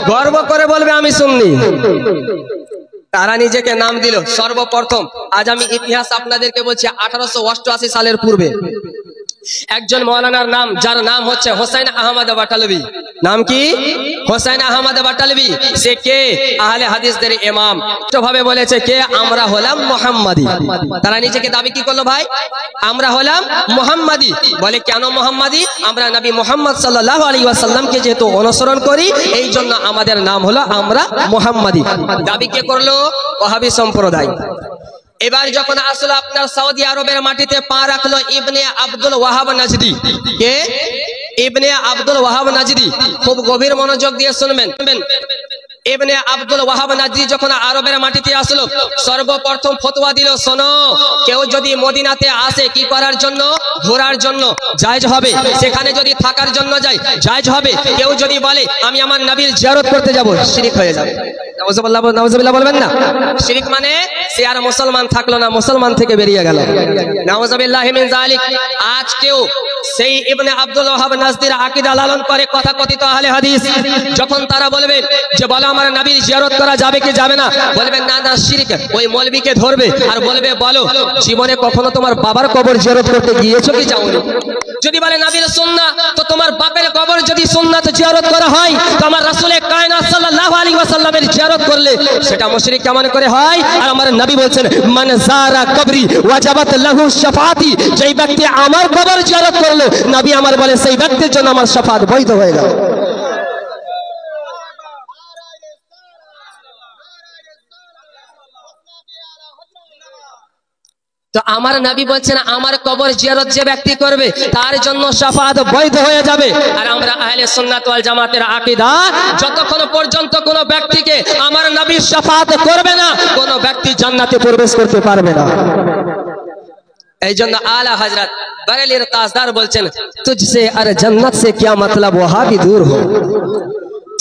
গর্ব করে বলবে আমি সুন্নি। তারা নিজেকে নাম দিল সর্বপ্রথম। আজ আমি ইতিহাস আপনাদেরকে বলছি, 1888 সালের পূর্বে একজন মৌলানার নাম, যার নাম হচ্ছে হোসেন আহমদ বাটালভি। নাম কি? হোসেন আহমদ বাটালভি। সে কে? আহলে হাদিসদের ইমাম। ভাবে বলেছে কে? আমরা হলাম মুহাম্মাদি। তারা নিজেকে দাবি কি করলো ভাই? আমরা হলাম মুহাম্মাদি। বলে কেন মুহাম্মাদি? আমরা নবী মুহাম্মদ সাল্লাল্লাহু আলাইহি ওয়াসাল্লামকে যেহেতু অনুসরণ করি, এই জন্য আমাদের নাম হলো আমরা মুহাম্মাদি। দাবি কে করলো? ওয়াহাবি সম্প্রদায়। এবার যখন আসলো আপনার সৌদি আরবের মাটিতে পা রাখলো ইবনে আব্দুল ওয়াহাব নাজদি। কে? ইবনে আব্দুল ওয়াহাব নাজদি। খুব গভীর মনোযোগ দিয়ে শুনবেন। ইবনে আব্দুল ওয়াহাব নাজদি যখন আরবের মাটিতে আসলো, সর্বপ্রথম ফতোয়া দিল, শোনো, কেউ যদি মদিনাতে আসে কি করার জন্য? ঘোরার জন্য, জায়েজ হবে। সেখানে যদি থাকার জন্য যায়, জায়েজ হবে। কেউ যদি বলে আমি আমার নবীর জিয়ারত করতে যাব, শিরক হয়ে যাবে। নাউজুবিল্লাহ বলবেন না? শিরক মানে সে আর মুসলমান থাকলো না, মুসলমান থেকে বেরিয়ে গেল। নাউজুবিল্লাহি মিন যালিক। আজ কেউ সেই ইবনে আব্দুল ওয়াহাব নাজদির আকীদা লালন করে তথাকথিত আহলে হাদিস, যখন তারা বলবে যে বলো আমার নবীর জিয়ারত করা যাবে কি যাবে না, বলবেন না না শিরক। ওই মৌলবীকে ধরবে আর বলবে বলো জীবনে কখনো তোমার বাবার কবর জিয়ারত করতে গিয়েছো কি যাওনি? যদি বলে নবীর সুন্নাহ, তো তোমার বাপের কবর যদি সুন্নাত জিয়ারত করা হয়, তো আমার রাসূলে কায়নাত সাল্লাল্লাহু আলাইহি ওয়াসাল্লামের জিয়ারত করলে সেটা মুশরিক কেমন করে হয়? আর আমার নবী বলছেন মান যারা কবরি ওয়াজাবাত লাহু শাফাআতি, যেই ব্যক্তি আমার কবর জিয়ারত করলো, নবী আমার বলে সেই ব্যক্তির জন্য আমার শাফাআত বৈধ হয়ে গেল। তো আমার নবী বলছেন আমার কবর জিয়ারত যে ব্যক্তি করবে তার জন্য শাফাআত বৈধ হয়ে যাবে। আর আমরা আহলে সুন্নাত ওয়াল জামাতের আকীদা, যতক্ষণ পর্যন্ত কোন ব্যক্তিকে আমার নবী শাফাআত করবে না, কোন ব্যক্তি জান্নাতে প্রবেশ করতে পারবে না। এই জন্য আলা হযরত বরেলির তাজদার বলছেন তুঝসে আর জান্নাত সে क्या मतलब वहां भी दूर हो,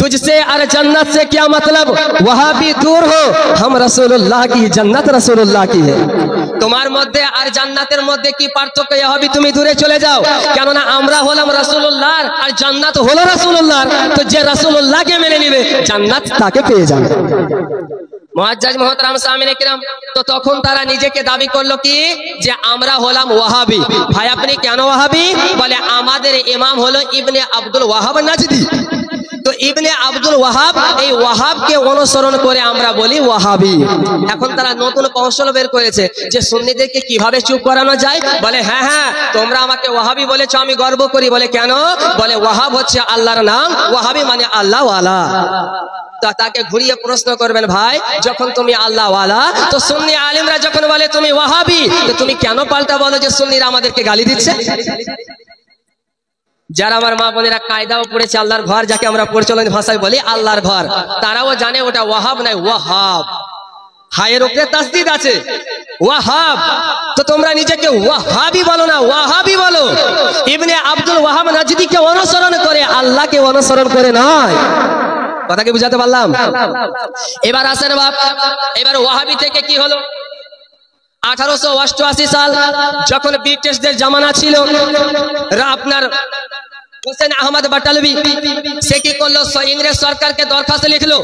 तुझसे और जन्नत से क्या मतलब वहां भी दूर हो, हम रसूलुल्लाह की जन्नत रसूलुल्लाह की है। তোমার মধ্যে আর জান্নাতের মধ্যে কি পার্থক্য? হবে তুমি দূরে চলে যাও, কেননা আমরা হলাম রাসূলুল্লাহর আর জান্নাত হলো রাসূলুল্লাহর। তো যে রাসূলুল্লাহকে মেনে নেবে জান্নাত তাকে পেয়ে যাবে। মুআজ্জাজ মুহতারাম সামিনে কিরাম, তো তখন তারা নিজেকে দাবি করলো কি যে আমরা হলাম ওয়াহাবি। ভাই আপনি কেন ওয়াহাবি? বলে আমাদের ইমাম হলো ইবনে আব্দুল ওয়াহাব নাজদি। তো ইবনে আব্দুল ওয়াহাব, এই ওয়াহাবকে অনুসরণ করে আমরা বলি ওয়াহাবি। এখন তারা নতুন কৌশল বের করেছে যে সুন্নিদেরকে কিভাবে চুপ করানো যায়। বলে হ্যাঁ হ্যাঁ তোমরা আমাকে ওয়াহাবি বলেছো, আমি গর্ব করি। বলে কেন? বলে ওয়াহাব হচ্ছে আল্লাহর নাম, ওয়াহাবি মানে আল্লাহ ওয়ালা। তাকে ঘুরিয়ে প্রশ্ন করবেন ভাই যখন তুমি আল্লাহ ওয়ালা, তো সুন্নি আলেমরা যখন বলে তুমি ওয়াহাবি, তো তুমি কেন পাল্টা বলো যে সুন্নিরা আমাদেরকে গালি দিচ্ছে? যারা আমার মা বোনেরা কায়দাও পড়েছে আল্লাহর ঘর, যাকে আমরা প্রচলন ভাষায় বলি আল্লাহর ঘর, তারাও জানে ওটা ওয়াহাব নয় ওয়াহাব। হায়ের উপরে তাসদিদ আছে ওয়াহাব। তো তোমরা নিজেকে ওয়াহাবি বলো না, ওয়াহাবি বলো। ইবনে আব্দুল ওয়াহাব নাজদিকে অনুসরণ করে, আল্লাহকে অনুসরণ করে নয়। কথা কি বুঝাতে পারলাম? এবার আসেন বাপ, এবার ওয়াহাবি থেকে কি হলো? 1888 সাল যখন ব্রিটিশদের জামানা ছিল, আপনার হোসেন আহমদ বাটালভি সে কি করলো? ইংরেজ সরকারকে দরখাস্ত লিখলো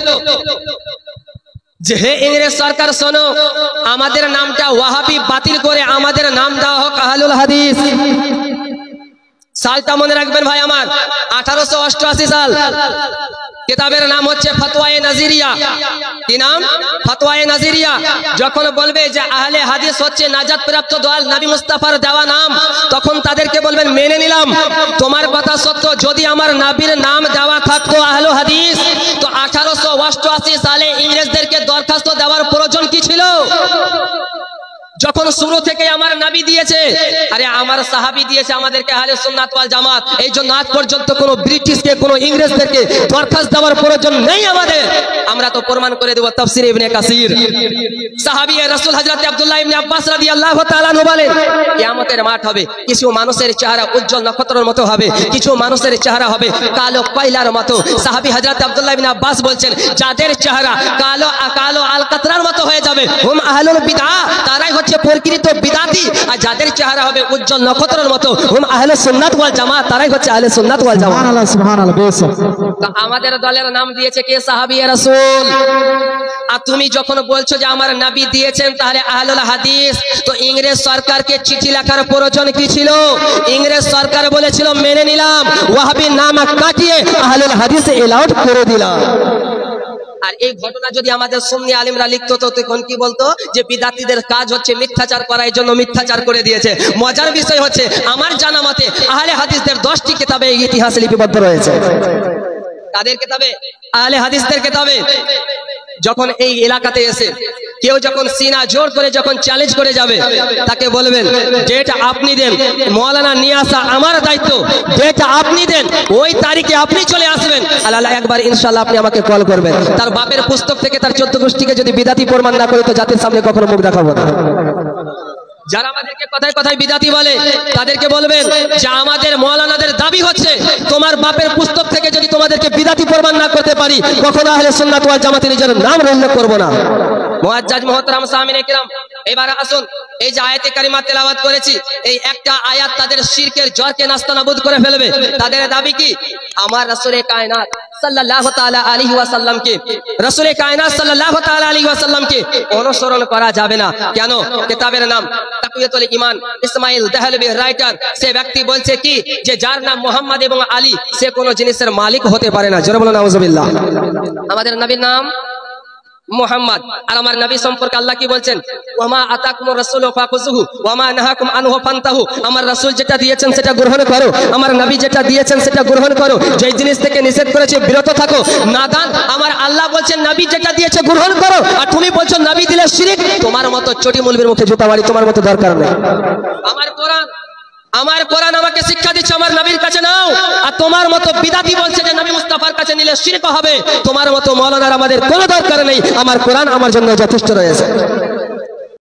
যে হে ইংরেজ সরকার শোনো, আমাদের নামটা ওয়াহাবি বাতিল করে আমাদের নাম দেওয়া হোক আহলুল হাদিস। সালটা মনে রাখবেন ভাই আমার, 1888 সাল। কিতাবের নাম হচ্ছে ফতোয়ায়ে নাজিরিয়া। কি নাম? ফতোয়ায়ে নাজিরিয়া। যখন বলবে যে আহলে হাদিস হচ্ছে নাজাত প্রাপ্ত দল, নবী মুস্তাফার দেওয়া নাম, তখন তাদেরকে বলবেন মেনে নিলাম তোমার কথা সত্য। যদি আমার নবীর নাম দেওয়া থাকতো আহলে হাদিস, তো 1888 সালে ইংরেজদেরকে দরখাস্ত দেওয়ার প্রয়োজন কি ছিল? যখন শুরু থেকে আমার নবী দিয়েছে, আরে আমার সাহাবী দিয়েছে আমাদেরকে আহলে সুন্নাত ওয়াল জামাত। এই জন্য আজ পর্যন্ত কোনো ব্রিটিশকে, কোনো ইংরেজদেরকে দরখাস্ত দেওয়ার প্রয়োজন নেই আমাদের। আমরা তো প্রমাণ করে দেব তাফসীর ইবনে কাসির। সাহাবী রাসূল হযরত আব্দুল্লাহ ইবনে আব্বাস রাদিয়াল্লাহু তাআলা আনহু বলেন, কিয়ামতের মাঠ হবে, কিছু মানুষের চেহারা উজ্জ্বল নক্ষত্রের মতো হবে, কিছু মানুষের চেহারা হবে কালো কয়লার মতো। সাহাবী হযরত আব্দুল্লাহ ইবনে আব্বাস বলছেন, যাদের চেহারা কালো কালো আলকাতরার মতো হয়ে যাবে হুম আহলুল বিদআহ, তারাই হচ্ছে প্রকৃত বিদআতি। আর যাদের চেহারা হবে উজ্জ্বল নক্ষত্রের মতো হুম আহলে সুন্নাত ওয়াল জামাত, তারাই হচ্ছে আহলে সুন্নাত ওয়াল জামাত। সুবহানাল্লাহ সুবহানাল্লাহ। তো আমাদের দলের নাম দিয়েছে কে? সাহাবী রাসূল। আর তুমি যখন বলছো যে আমার নবী দিয়েছেন তাহলে আহলুল হাদিস, তো ইংরেজ সরকারকে চিঠি লেখার প্রয়োজন কি ছিল? ইংরেজ সরকার বলেছিল মেনে নিলাম, ওয়াহাবী নাম কাটিয়ে আহলুল হাদিস এলাউড করে দিলাম। আর এই ঘটনা যদি আমাদের সুন্নি আলিমরা লিখতো তো তখন কি বলতো? যে বিদাতীদের কাজ হচ্ছে মিথ্যাচার করা, এই জন্য মিথ্যাচার করে দিয়েছে। মজার বিষয় হচ্ছে আমার জানা মতে আহলে হাদিসদের 10টি কিতাবে এই ইতিহাস লিপিবদ্ধ রয়েছে। কাদের কিতাবে? আহলে হাদিসদের কিতাবে। যখন এই এলাকাতে এসে কেউ যখন সিনা জোর করে যখন চ্যালেঞ্জ করে যাবে, তাকে বলবেন যেটা আপনি দেন মৌলানা নিয়ে আসা আমার দায়িত্ব, যেটা আপনি দেন ওই তারিখে আপনি চলে আসবেন, আল্লাহ একবার ইনশাআল্লাহ আপনি আমাকে কল করবেন। তার বাপের পুস্তক থেকে তার 14 গোষ্ঠীকে যদি বিদাতি প্রমাণ না করে তো জাতির সামনে কখনো মুখ দেখাবো না। যারা আমাদেরকে কথায় কথায় বিদাতি বলে তাদেরকে বলবেন যে আমাদের মাওলানাদের দাবি হচ্ছে তোমার বাপের পুস্তক থেকে যদি তোমাদেরকে বিদাতি প্রমাণ না করতে পারি কখনো আহলে সুন্নাত ওয়াল জামাতের নিজের নাম উল্লেখ করব না। মুআজ্জাজ মুহতারাম সামিনে কিরাম, এবার আসুন এই যে আয়াতে কারিমা তেলাওয়াত করেছি, এই একটা আয়াত তাদের শিরকের জড়কে নাস্তানাবুদ করে ফেলবে। তাদের দাবি কি? আমার রাসূলে কায়নাত সাল্লাল্লাহু তাআলা আলাইহি ওয়াসাল্লামকে, রাসূলে কায়নাত সাল্লাল্লাহু তাআলা আলাইহি ওয়াসাল্লামকে অনুসরণ করা যাবে না। কেন? কিতাবের নাম তাকওয়াতুল ঈমান, ইসমাইল দেহলভী রাইটার, সে ব্যক্তি বলছে কি যে যার নাম মুহাম্মদ এবং আলী সে কোন জিনিসের মালিক হতে পারে না। জোরে বলুন নাউজুবিল্লাহ। আমাদের নবীর নাম মুহাম্মদ, আর আমার নবী সম্পর্কে আল্লাহ কি বলছেন? ওয়ামা আতাকুমুর রাসূলু ফাখুযুহু ওয়ামা নাহাকুম আনহু ফান্তাহু। আমার রাসূল যেটা দিয়েছেন সেটা গ্রহণ করো, আমার নবী যেটা দিয়েছেন সেটা গ্রহণ করো, যে জিনিস থেকে নিষেধ করেছে বিরত থাকো। নাদান, আমার আল্লাহ বলছেন নবী যেটা দিয়েছে গ্রহণ করো, আর তুমি বলছো নবী দিলে শিরক। তোমার মতো চটি মুলবির মুখে জুতা মারি তোমার মতো দরকার নেই। আমার কোরআন আমাকে শিক্ষা দিচ্ছে আমার নবীর কাছে নাও, আর তোমার মতো বিদাতি বলছে যে নবী মুস্তাফার কাছে নিলে শিরক হবে। তোমার মতো মাওলানার আমাদের কোনো দরকার নেই, আমার কোরআন আমার জন্য যথেষ্ট রয়েছে।